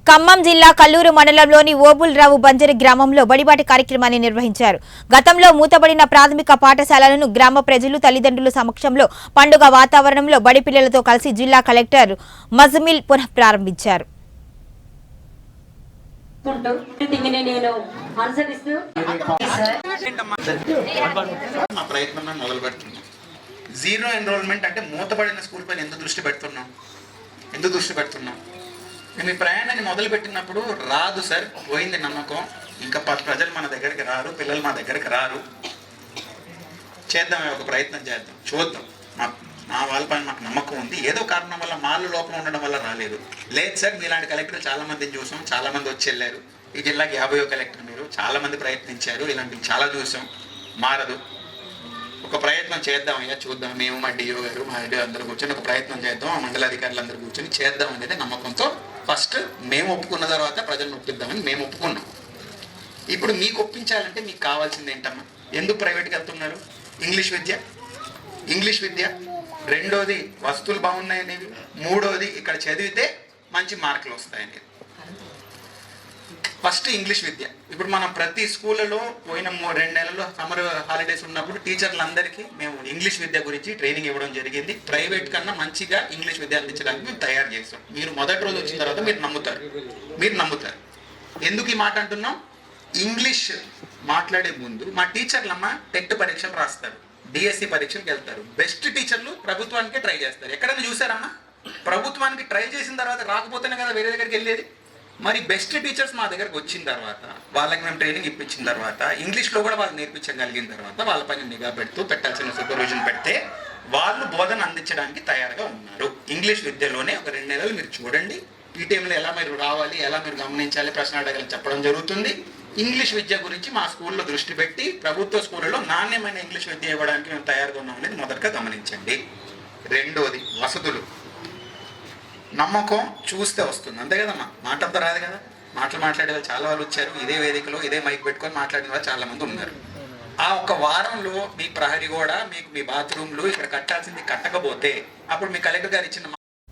ఖమ్మం జిల్లా కల్లూరు మండలంలోని ఓబుల్రావు బంజరి గ్రామంలో బడిబాట కార్యక్రమాన్ని నిర్వహించారు. గతంలో మూతబడిన ప్రాథమిక పాఠశాలలను గ్రామ ప్రజలు తల్లిదండ్రుల సమక్షంలో పండుగ వాతావరణంలో బడి పిల్లలతో కలిసి జిల్లా కలెక్టర్ మజమిల్ పునః ప్రారంభించారు. జీరో ఎన్రోల్మెంట్ అంటే మూతబడిన స్కూల్ పైన ఎందుకు దృష్టి పెడుతున్నాం మేము ఈ ప్రయాణాన్ని మొదలు పెట్టినప్పుడు రాదు సార్, పోయింది నమ్మకం, ఇంకా ప్రజలు మన దగ్గరికి రారు, పిల్లలు మా దగ్గరికి రారు, చేద్దామే ఒక ప్రయత్నం చేద్దాం, చూద్దాం, మా వాళ్ళపైన మాకు నమ్మకం ఉంది, ఏదో కారణం వల్ల మాల్లో లోపం ఉండడం వల్ల రాలేదు. లేదు సార్, మీలాంటి కలెక్టర్లు చాలా మందిని చూసాం, చాలా మంది వచ్చి వెళ్ళారు, ఈ జిల్లాకి 50వ కలెక్టర్ మీరు, చాలా మంది ప్రయత్నించారు, ఇలాంటివి చాలా చూసాం, మారదు, ఒక ప్రయత్నం చేద్దాం అయ్యా, చూద్దాం, మేము మా డిఓ గారు మా డిఓ అందరూ కూర్చొని ఒక ప్రయత్నం చేద్దాం, ఆ మండలాధికారులు అందరూ కూర్చొని చేద్దాం అనేది నమ్మకంతో ఫస్ట్ మేము ఒప్పుకున్న తర్వాత ప్రజలను ఒప్పిద్దామని మేము ఒప్పుకున్నాం. ఇప్పుడు మీకు ఒప్పించాలంటే మీకు కావాల్సింది ఏంటమ్మా? ఎందుకు ప్రైవేట్కి వెళ్తున్నారు? ఇంగ్లీష్ విద్య, రెండోది వస్తువులు బాగున్నాయనేవి, మూడోది ఇక్కడ చదివితే మంచి మార్కులు వస్తాయనేది. ఫస్ట్ ఇంగ్లీష్ విద్య. ఇప్పుడు మనం ప్రతి స్కూళ్ళలో పోయిన 2 నెలలు సమ్మర్ హాలిడేస్ ఉన్నప్పుడు టీచర్లందరికీ మేము ఇంగ్లీష్ విద్య గురించి ట్రైనింగ్ ఇవ్వడం జరిగింది. ప్రైవేట్ కన్నా మంచిగా ఇంగ్లీష్ విద్య అందించడానికి మేము తయారు చేస్తాం. మీరు మొదటి రోజు వచ్చిన తర్వాత మీరు నమ్ముతారు. ఎందుకు ఈ మాట అంటున్నాం? ఇంగ్లీష్ మాట్లాడే ముందు మా టీచర్లమ్మ టెట్ పరీక్షలు రాస్తారు, డిఎస్సి పరీక్షలకు వెళ్తారు. బెస్ట్ టీచర్లు ప్రభుత్వానికి ట్రై చేస్తారు. ఎక్కడైనా చూసారమ్మా? ప్రభుత్వానికి ట్రై చేసిన తర్వాత రాకపోతేనే కదా వేరే దగ్గరికి వెళ్ళేది. మరి బెస్ట్ టీచర్స్ మా దగ్గరకు వచ్చిన తర్వాత, వాళ్ళకి మేము ట్రైనింగ్ ఇప్పించిన తర్వాత, ఇంగ్లీష్లో కూడా వాళ్ళు నేర్పించగలిగిన తర్వాత, వాళ్ళపైన నిఘా పెడుతూ పెట్టాల్సిన సూపర్విజన్ పెడితే వాళ్ళు బోధన అందించడానికి తయారుగా ఉన్నారు. ఇంగ్లీష్ విద్యలోనే ఒక 2 నెలలు మీరు చూడండి, పీటీఎంలో ఎలా మీరు రావాలి, ఎలా మీరు గమనించాలి, ప్రశ్న అడగాలని చెప్పడం జరుగుతుంది. ఇంగ్లీష్ విద్య గురించి మా స్కూల్లో దృష్టి పెట్టి ప్రభుత్వ స్కూళ్ళలో నాణ్యమైన ఇంగ్లీష్ విద్య ఇవ్వడానికి మేము తయారుగా ఉన్నాం అనేది మొదటగా గమనించండి. రెండోది వసతులు. నమ్మకం చూస్తే వస్తుంది, అంతే కదమ్మా, మాటలతో రాదు కదా. మాట్లాడే వాళ్ళు చాలా వాళ్ళు వచ్చారు, ఇదే వేదికలో ఇదే మైక్ పెట్టుకొని మాట్లాడిన వాళ్ళు చాలా మంది ఉన్నారు. ఆ ఒక వారంలో మీ ప్రహరీ కూడా మీకు మీ బాత్రూమ్లు ఇక్కడ కట్టాల్సింది కట్టకపోతే అప్పుడు మీ కలెక్టర్ గారు ఇచ్చిన